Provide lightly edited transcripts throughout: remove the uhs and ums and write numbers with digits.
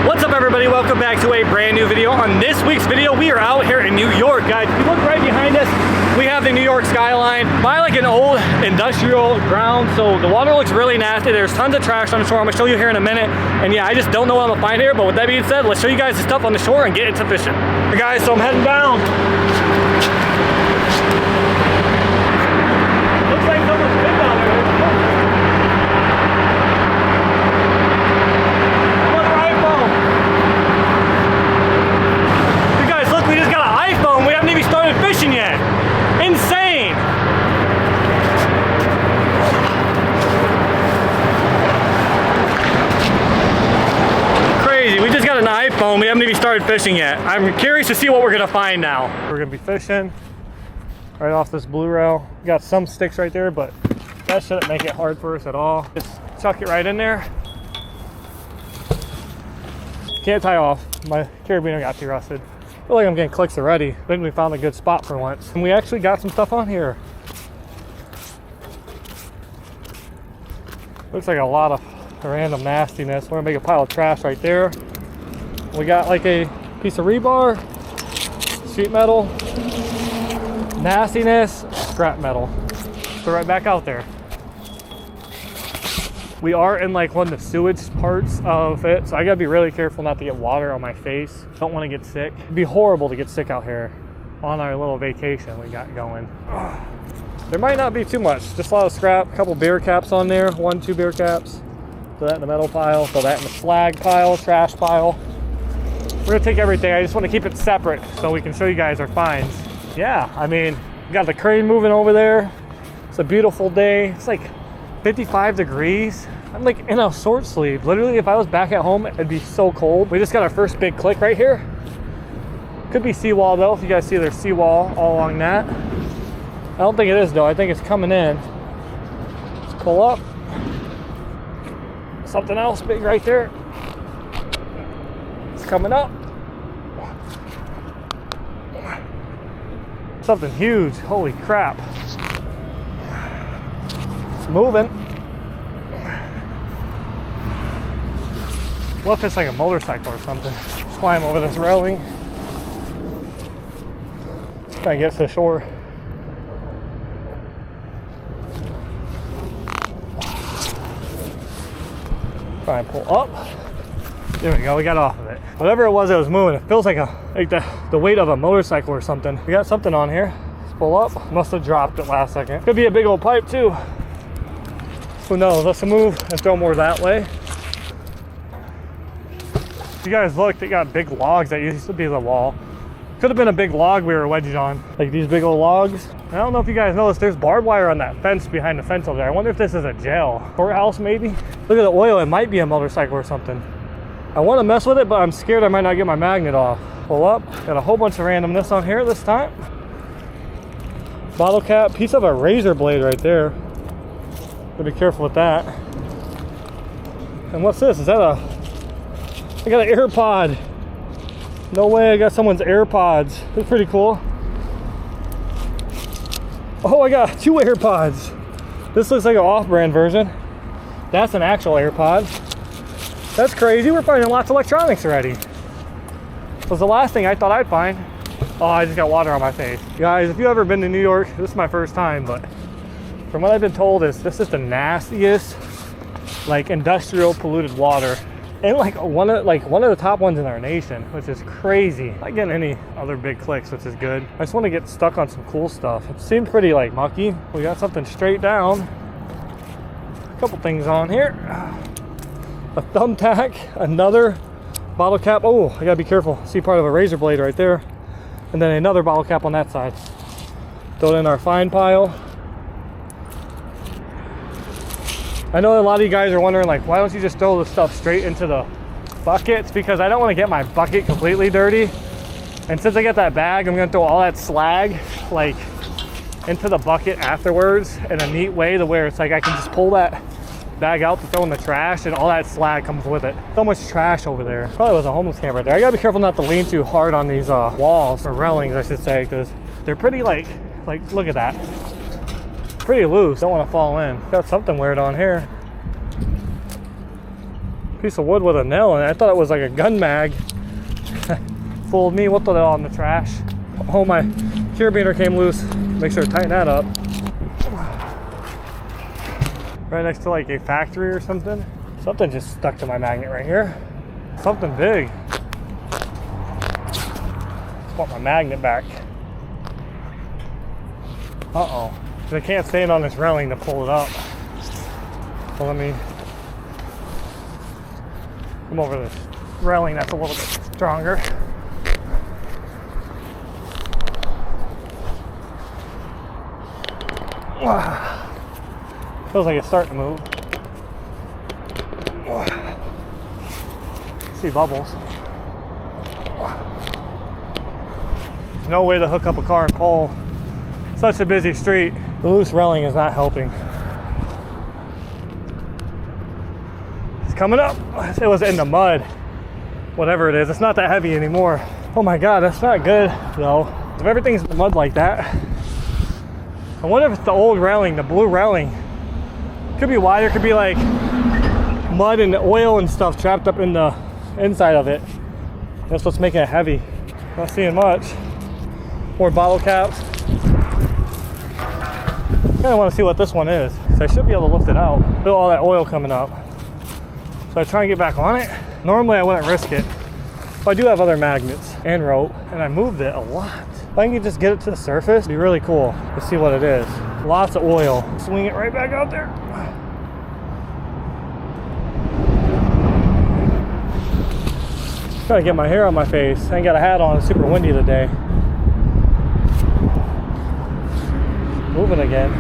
What's up, everybody? Welcome back to a brand new video. On this week's video, we are out here in New York, guys. If you look right behind us, we have the New York skyline by like an old industrial ground, so the water looks really nasty. There's tons of trash on the shore. I'm gonna show you here in a minute, and yeah, I just don't know what I'm gonna find here. But with that being said, let's show you guys the stuff on the shore and get into fishing. Hey guys, so I'm heading down. Looks like someone's been down there. We just got an iPhone. We haven't even started fishing yet. Insane. Crazy. We just got an iPhone. We haven't even started fishing yet. I'm curious to see what we're gonna find now. We're gonna be fishing right off this blue rail. We got some sticks right there, but that shouldn't make it hard for us at all. Just chuck it right in there. Can't tie off. My carabiner got too rusted. I feel like I'm getting clicks already. I think we found a good spot for once. And we actually got some stuff on here. Looks like a lot of random nastiness. We're gonna make a pile of trash right there. We got like a piece of rebar, sheet metal, nastiness, scrap metal. So right back out there. We are in like one of the sewage parts of it, so I gotta be really careful not to get water on my face. Don't want to get sick. It'd be horrible to get sick out here on our little vacation we got going. There might not be too much, just a lot of scrap, a couple beer caps on there, 1-2 beer caps. Throw that in the metal pile, throw that in the slag pile, trash pile. We're gonna take everything. I just want to keep it separate so we can show you guys our finds. Yeah, I mean, we got the crane moving over there. It's a beautiful day. It's like 55 degrees. I'm like in a short sleeve. Literally, if I was back at home, it'd be so cold. We just got our first big click right here. Could be seawall though. If you guys see there's seawall all along that. I don't think it is though. I think it's coming in. Let's pull up. Something else big right there. It's coming up. Something huge. Holy crap. Moving. What if it's like a motorcycle or something? Just climb over this railing. Try and get to the shore. Try and pull up. There we go, we got off of it. Whatever it was that was moving, it feels like the weight of a motorcycle or something. We got something on here. Let's pull up. Must have dropped it last second. Could be a big old pipe too. Who knows? Let's move and throw more that way. If you guys look, they got big logs that used to be the wall. Could have been a big log we were wedged on, like these big old logs. I don't know if you guys noticed, there's barbed wire on that fence behind the fence over there. I wonder if this is a jail, courthouse maybe. Look at the oil, it might be a motorcycle or something. I want to mess with it, but I'm scared I might not get my magnet off. Pull up, got a whole bunch of randomness on here this time. Bottle cap, piece of a razor blade right there. Gotta be careful with that. And what's this? Is that I got an AirPod. No way, I got someone's AirPods. That's pretty cool. Oh, I got 2 AirPods. This looks like an off-brand version. That's an actual AirPod. That's crazy. We're finding lots of electronics already. This was the last thing I thought I'd find. Oh, I just got water on my face. Guys, if you've ever been to New York, this is my first time, but from what I've been told, this is the nastiest, like industrial polluted water, and like one of the top ones in our nation, which is crazy. Not getting any other big clicks, which is good. I just want to get stuck on some cool stuff. It seemed pretty like mucky. We got something straight down. A couple things on here. A thumbtack, another bottle cap. Oh, I gotta be careful. See part of a razor blade right there, and then another bottle cap on that side. Throw it in our fine pile. I know a lot of you guys are wondering, like, why don't you just throw the stuff straight into the buckets? Because I don't want to get my bucket completely dirty. And since I got that bag, I'm going to throw all that slag, like, into the bucket afterwards in a neat way to where it's like I can just pull that bag out to throw in the trash and all that slag comes with it. So much trash over there. Probably was a homeless camp right there. I gotta be careful not to lean too hard on these walls, or railings I should say, because they're pretty like look at that. Pretty loose, don't want to fall in. Got something weird on here. Piece of wood with a nail in it. I thought it was like a gun mag. Fooled me. We'll throw that all in the trash. Oh, my carabiner came loose. Make sure to tighten that up. Right next to like a factory or something. Something just stuck to my magnet right here. Something big. I want my magnet back. Uh-oh. I can't stand on this railing to pull it up. So let me come over this railing that's a little bit stronger. Feels like it's starting to move. See bubbles. There's no way to hook up a car and pull. Such a busy street. The loose railing is not helping. It's coming up. It was in the mud. Whatever it is, it's not that heavy anymore. Oh my God, that's not good though. If everything's in the mud like that, I wonder if it's the old railing, the blue railing. Could be wider, could be like mud and oil and stuff trapped up in the inside of it. That's what's making it heavy. Not seeing much. More bottle caps. Kind of want to see what this one is. So I should be able to lift it out. Feel all that oil coming up. So I try and get back on it. Normally I wouldn't risk it. But I do have other magnets and rope, and I moved it a lot. If I can just get it to the surface, it'd be really cool to see what it is. Lots of oil. Swing it right back out there. Trying to get my hair on my face. I ain't got a hat on. It's super windy today. Moving again.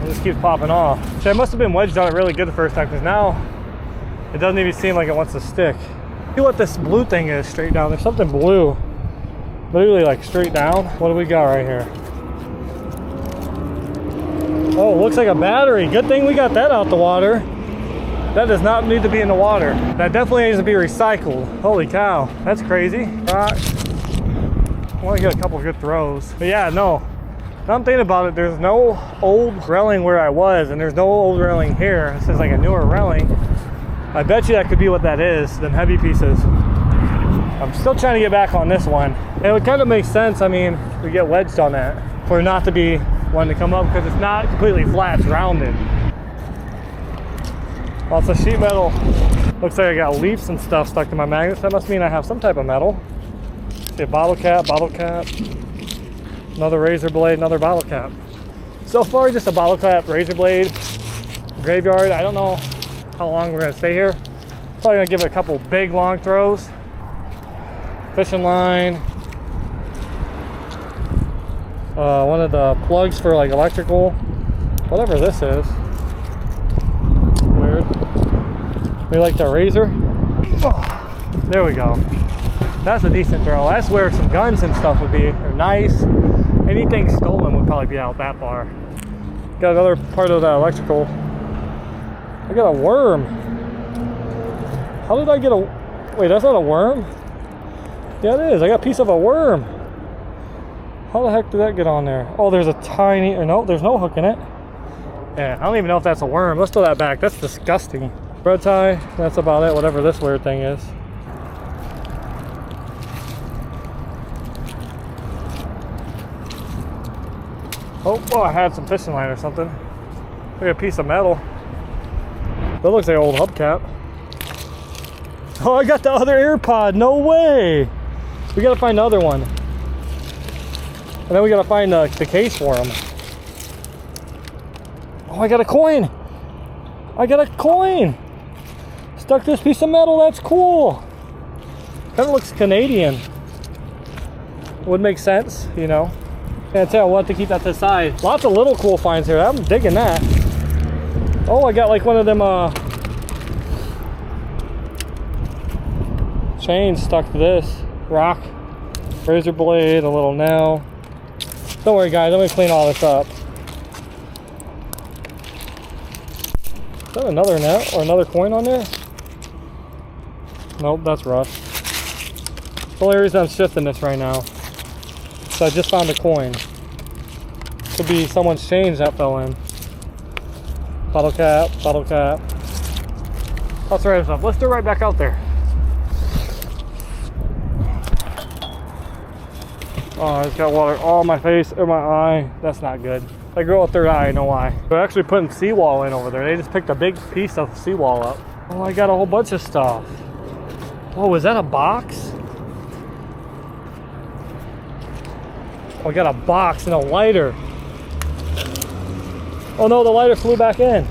It just keeps popping off. See, I must have been wedged on it really good the first time, because now it doesn't even seem like it wants to stick. See what this blue thing is straight down. There's something blue. Literally like straight down. What do we got right here? Oh, looks like a battery. Good thing we got that out the water. That does not need to be in the water. That definitely needs to be recycled. Holy cow, that's crazy. Rock. I want to get a couple of good throws. But yeah, no. Now I'm thinking about it, there's no old railing where I was, and there's no old railing here. This is like a newer railing. I bet you that could be what that is, them heavy pieces. I'm still trying to get back on this one. And it would kind of make sense, I mean, we get wedged on that for it not to be one to come up, because it's not completely flat, it's rounded. Lots of sheet metal. Looks like I got leaves and stuff stuck to my magnets. That must mean I have some type of metal. See, a bottle cap, another razor blade, another bottle cap. So far, just a bottle cap, razor blade, graveyard. I don't know how long we're gonna stay here. Probably gonna give it a couple big long throws. Fishing line. One of the plugs for like electrical, whatever this is. Weird. We like the razor. Oh, there we go. That's a decent throw. That's where some guns and stuff would be. They're nice. Anything stolen would probably be out that far. Got another part of that electrical. I got a worm. How did I get a... Wait, that's not a worm? Yeah, it is. I got a piece of a worm. How the heck did that get on there? Oh, there's a tiny... Or no, there's no hook in it. Yeah, I don't even know if that's a worm. Let's throw that back. That's disgusting. Bread tie. That's about it. Whatever this weird thing is. Oh, I had some fishing line or something. Like a piece of metal. That looks like an old hubcap. Oh, I got the other AirPod. No way. We gotta find the other one. And then we gotta find the case for them. Oh, I got a coin. I got a coin. Stuck to this piece of metal. That's cool. Kind of looks Canadian. Would make sense, you know. Can't tell what to keep that to the side. Lots of little cool finds here. I'm digging that. Oh, I got like one of them chains stuck to this rock. Razor blade, a little nail. Don't worry guys, let me clean all this up. Is that another net or another coin on there? Nope, that's rust. The only reason I'm shifting this right now. So I just found a coin. Could be someone's change that fell in. Bottle cap, bottle cap. Let's write this up. Let's do it right back out there. Oh, I just got water all my face or my eye. That's not good. I grow a third eye, I know why. They're actually putting seawall in over there. They just picked a big piece of seawall up. Oh, I got a whole bunch of stuff. Oh, is that a box? Oh, I got a box and a lighter. Oh no, the lighter flew back in.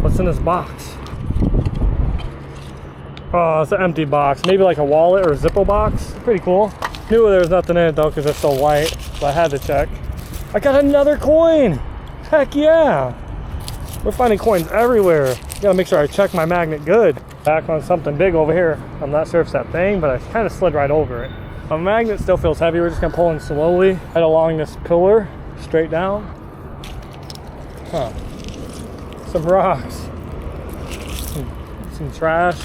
What's in this box? Oh, it's an empty box. Maybe like a wallet or a Zippo box. Pretty cool. Knew there was nothing in it though because it's so white, so I had to check. I got another coin. Heck yeah. We're finding coins everywhere. Gotta make sure I check my magnet good. Back on something big over here. I'm not sure if it's that thing, but I kind of slid right over it. My magnet still feels heavy. We're just gonna pull in slowly right along this pillar, straight down. Huh. Some rocks. Some trash.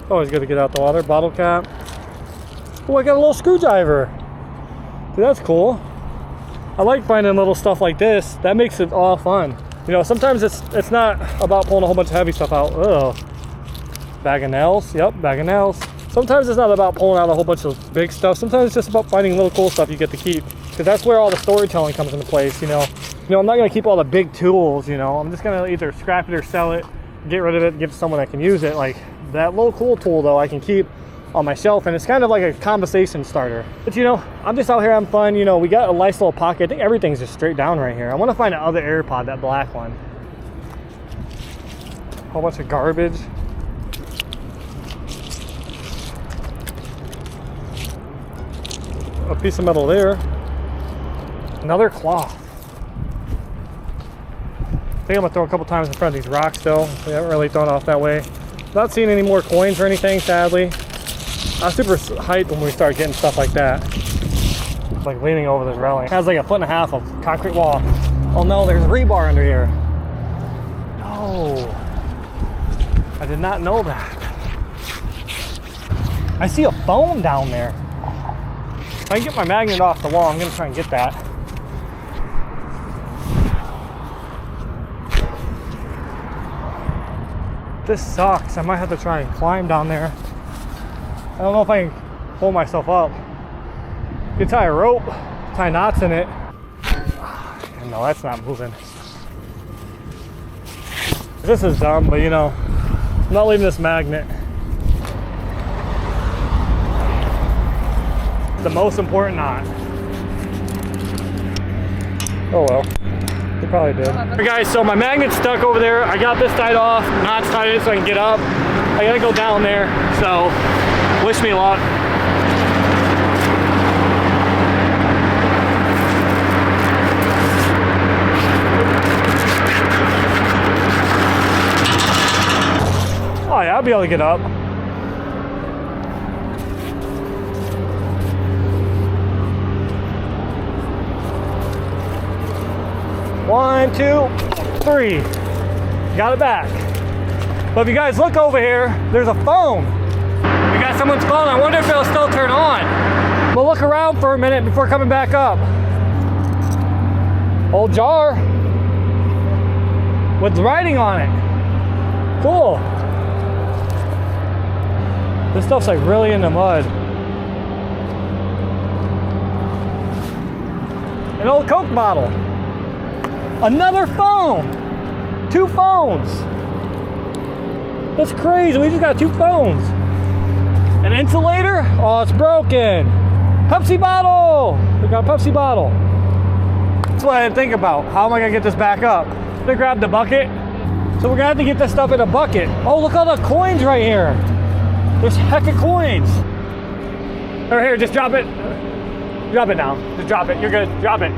Always good to get out the water. Bottle cap. Oh, I got a little screwdriver. Dude, that's cool. I like finding little stuff like this. That makes it all fun. You know, sometimes it's not about pulling a whole bunch of heavy stuff out. Ugh. Bag of nails. Yep, bag of nails. Sometimes it's not about pulling out a whole bunch of big stuff. Sometimes it's just about finding little cool stuff you get to keep. Because that's where all the storytelling comes into place, you know. I'm not going to keep all the big tools, you know. I'm just going to either scrap it or sell it, get rid of it, give it to someone that can use it. Like, that little cool tool, though, I can keep on my shelf, and it's kind of like a conversation starter. But, you know, I'm just out here having fun. You know, we got a nice little pocket. I think everything's just straight down right here. I want to find that other AirPod, that black one. A whole bunch of garbage. A piece of metal there. Another cloth. I think I'm gonna throw a couple times in front of these rocks though. We haven't really thrown off that way. Not seeing any more coins or anything, sadly. I was super hyped when we started getting stuff like that. Like leaning over this railing. It has like 1.5 feet of concrete wall. Oh no, there's rebar under here. No. I did not know that. I see a phone down there. If I can get my magnet off the wall, I'm gonna try and get that. This sucks. I might have to try and climb down there. I don't know if I can pull myself up. You tie a rope, tie knots in it. No, that's not moving. This is dumb, but you know, I'm not leaving this magnet. The most important knot. Oh well, they probably did. Alright guys, so my magnet's stuck over there. I got this tied off, knots tied in so I can get up. I gotta go down there, so wish me luck. Oh yeah, I'll be able to get up. One, two, three. Got it back. But if you guys look over here, there's a phone. We got someone's phone. I wonder if it'll still turn on. We'll look around for a minute before coming back up. Old jar with writing on it. Cool. This stuff's like really in the mud. An old Coke bottle. Another phone. 2 phones. That's crazy. We just got 2 phones. An insulator? Oh, it's broken. Pepsi bottle. We got a Pepsi bottle. That's what I didn't think about. How am I gonna get this back up? I'm gonna grab the bucket. So we're gonna have to get this stuff in a bucket. Oh, look at all the coins right here. There's a heck of coins. Over here, just drop it. Drop it now. Just drop it. You're good. Drop it.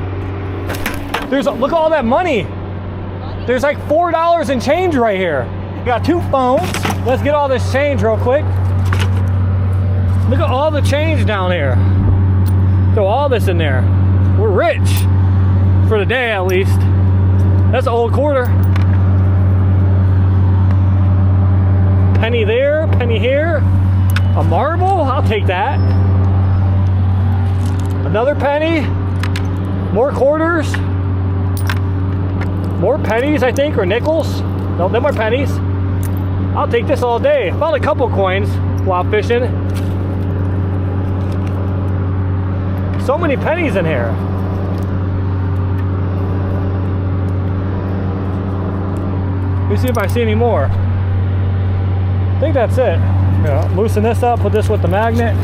Look at all that money. There's like $4 in change right here. We got 2 phones. Let's get all this change real quick. Look at all the change down here. Throw all this in there. We're rich. For the day, at least. That's an old quarter. Penny there, penny here. A marble, I'll take that. Another penny. More quarters. More pennies, I think, or nickels. No, them are pennies. I'll take this all day. Found a couple coins while fishing. So many pennies in here. Let me see if I see any more. I think that's it. Yeah, loosen this up, put this with the magnet.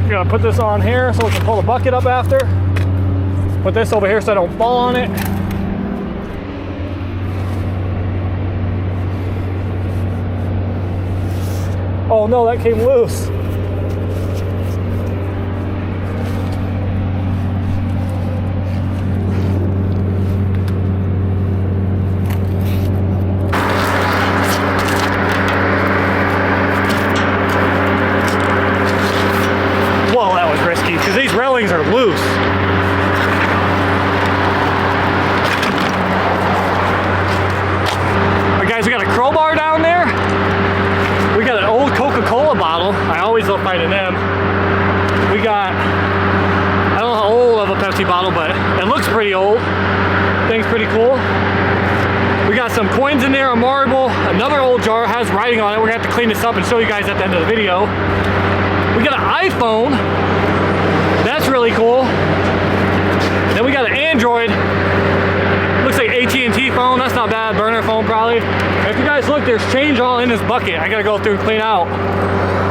Gonna put this on here so we can pull the bucket up after. Put this over here so I don't fall on it. Oh no, that came loose. Whoa, that was risky because these railings are loose. Alright guys, we got a crowbar down there. We got an old Coca-Cola bottle. I always love finding them. We got, I don't know how old of a Pepsi bottle, but it looks pretty old. Thing's pretty cool. We got some coins in there, a marble. Another old jar has writing on it. We're gonna have to clean this up and show you guys at the end of the video. We got an iPhone. That's really cool. Then we got an Android. Looks like AT&T phone. That's not bad. Burner phone probably. And if you guys look, there's change all in this bucket. I gotta go through and clean out.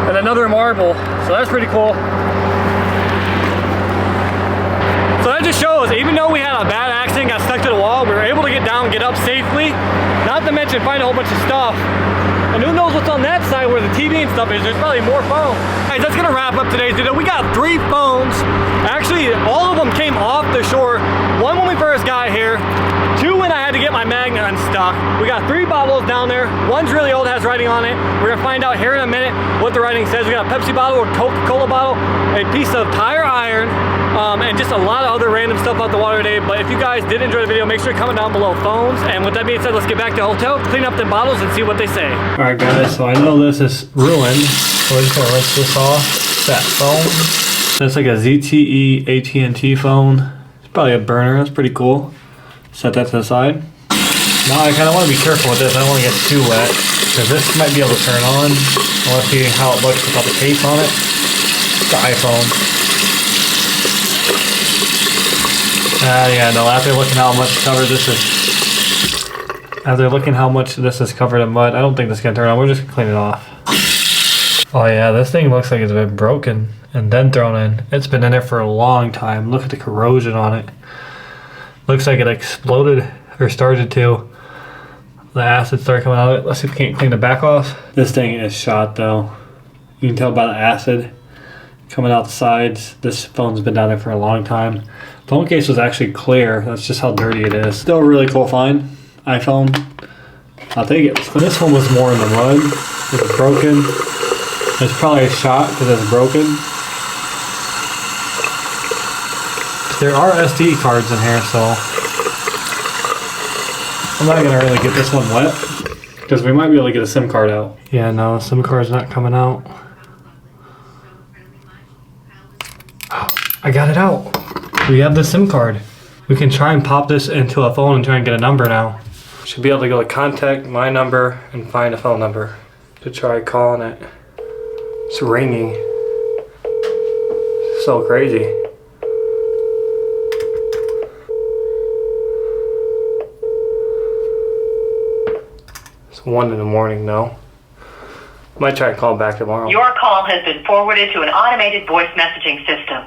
And another marble. So that's pretty cool. So that just shows, even though we had a bad accident, got stuck to the wall, we were able to get down, get up safely. Not to mention find a whole bunch of stuff. And who knows what's on that side where the TV and stuff is. There's probably more phones. Guys, that's gonna wrap up today's video. We got 3 phones. Actually, all of them came off the shore. 1 when we first got here. 2 when I had to get my magnet unstuck. We got 3 bottles down there. 1's really old, has writing on it. We're gonna find out here in a minute what the writing says. We got a Pepsi bottle, a Coca-Cola bottle, a piece of tire iron, and just a lot of other random stuff out the water today. But if you guys did enjoy the video, make sure to comment down below phones. And with that being said, let's get back to the hotel, clean up the bottles, and see what they say. All right, guys, so I know this is ruined, so we're just gonna rinse this off. That phone. That's like a ZTE AT&T phone. It's probably a burner. That's pretty cool. Set that to the side. Now I kind of want to be careful with this. I don't want to get too wet because this might be able to turn on. I want to see how it looks without the case on it. It's the iPhone. Yeah, no, after looking how much covered this is, after looking how much this is covered in mud, I don't think this is going to turn on. We're just going to clean it off. Oh yeah, this thing looks like it's been broken and then thrown in. It's been in there for a long time. Look at the corrosion on it. Looks like it exploded or started to. The acid started coming out of it. Let's see if we can't clean the back off. This thing is shot though. You can tell by the acid coming out the sides. This phone's been down there for a long time. Phone case was actually clear. That's just how dirty it is. Still a really cool find. iPhone. I'll take it. So this one was more in the mud. It was broken. It's probably a shot because it's broken. There are SD cards in here, so I'm not gonna really get this one wet because we might be able to get a SIM card out. Yeah, no, SIM card's not coming out. Oh, I got it out. We have the SIM card. We can try and pop this into a phone and try and get a number now. Should be able to go to contact my number and find a phone number to try calling it. It's ringing. So crazy. It's 1 in the morning though. Might try and call back tomorrow. Your call has been forwarded to an automated voice messaging system.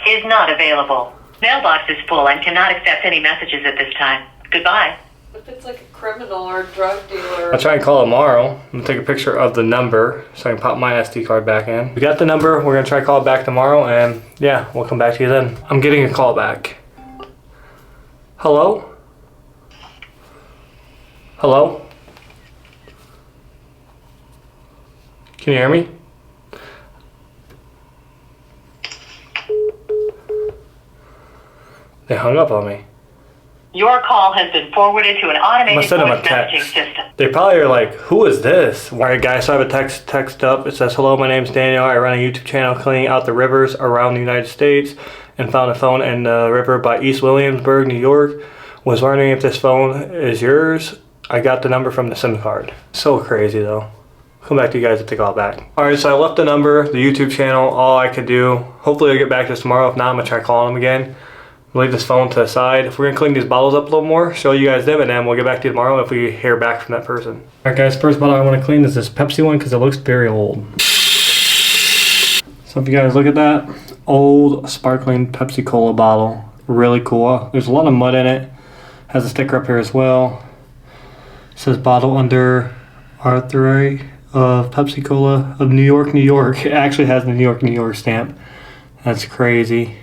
Is not available. Mailbox is full and cannot accept any messages at this time. Goodbye. If it's like a criminal or a drug dealer. I'll try and call tomorrow. I'm gonna take a picture of the number so I can pop my SD card back in. We got the number. We're gonna try to call it back tomorrow, and yeah, we'll come back to you then. I'm getting a call back. Hello? Hello? Can you hear me? They hung up on me. Your call has been forwarded to an automated voice messaging system. They probably are like, who is this? Alright guys, so I have a text up. It says, hello, my name's Daniel. I run a YouTube channel cleaning out the rivers around the United States and found a phone in the river by East Williamsburg, New York. Was wondering if this phone is yours. I got the number from the SIM card. So crazy though. Come back to you guys to take all back. Alright, so I left the number, the YouTube channel, all I could do. Hopefully I'll get back to this tomorrow. If not, I'm gonna try calling them again. Leave this phone to the side. If we're gonna clean these bottles up a little more, show you guys them, and then we'll get back to you tomorrow if we hear back from that person. Alright guys, first bottle I want to clean is this Pepsi one because it looks very old. So if you guys look at that, old sparkling Pepsi Cola bottle. Really cool. There's a lot of mud in it. Has a sticker up here as well. It says bottle under Arthur of Pepsi Cola of New York, New York. It actually has the New York, New York stamp. That's crazy.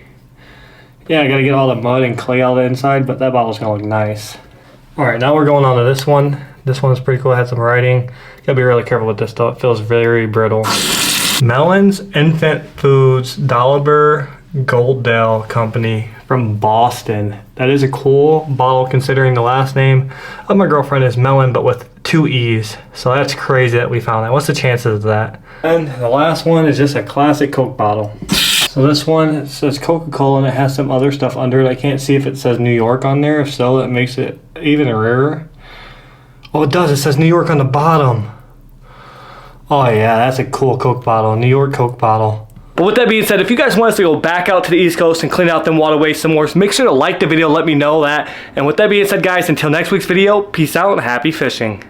Yeah, I gotta get all the mud and clay out of the inside, but that bottle's gonna look nice. Alright, now we're going on to this one. This one's pretty cool, it has some writing. Gotta be really careful with this though, it feels very brittle. Melons Infant Foods Dollar Goldale Company from Boston. That is a cool bottle considering the last name of my girlfriend is Melon, but with 2 E's. So that's crazy that we found that. What's the chances of that? And the last one is just a classic Coke bottle. So this one, it says Coca-Cola and it has some other stuff under it. I can't see if it says New York on there. If so, that makes it even rarer. Oh, it does. It says New York on the bottom. Oh yeah, that's a cool Coke bottle. New York Coke bottle. But with that being said, if you guys want us to go back out to the East Coast and clean out them waterways some more, so make sure to like the video, let me know that. And with that being said, guys, until next week's video, peace out and happy fishing.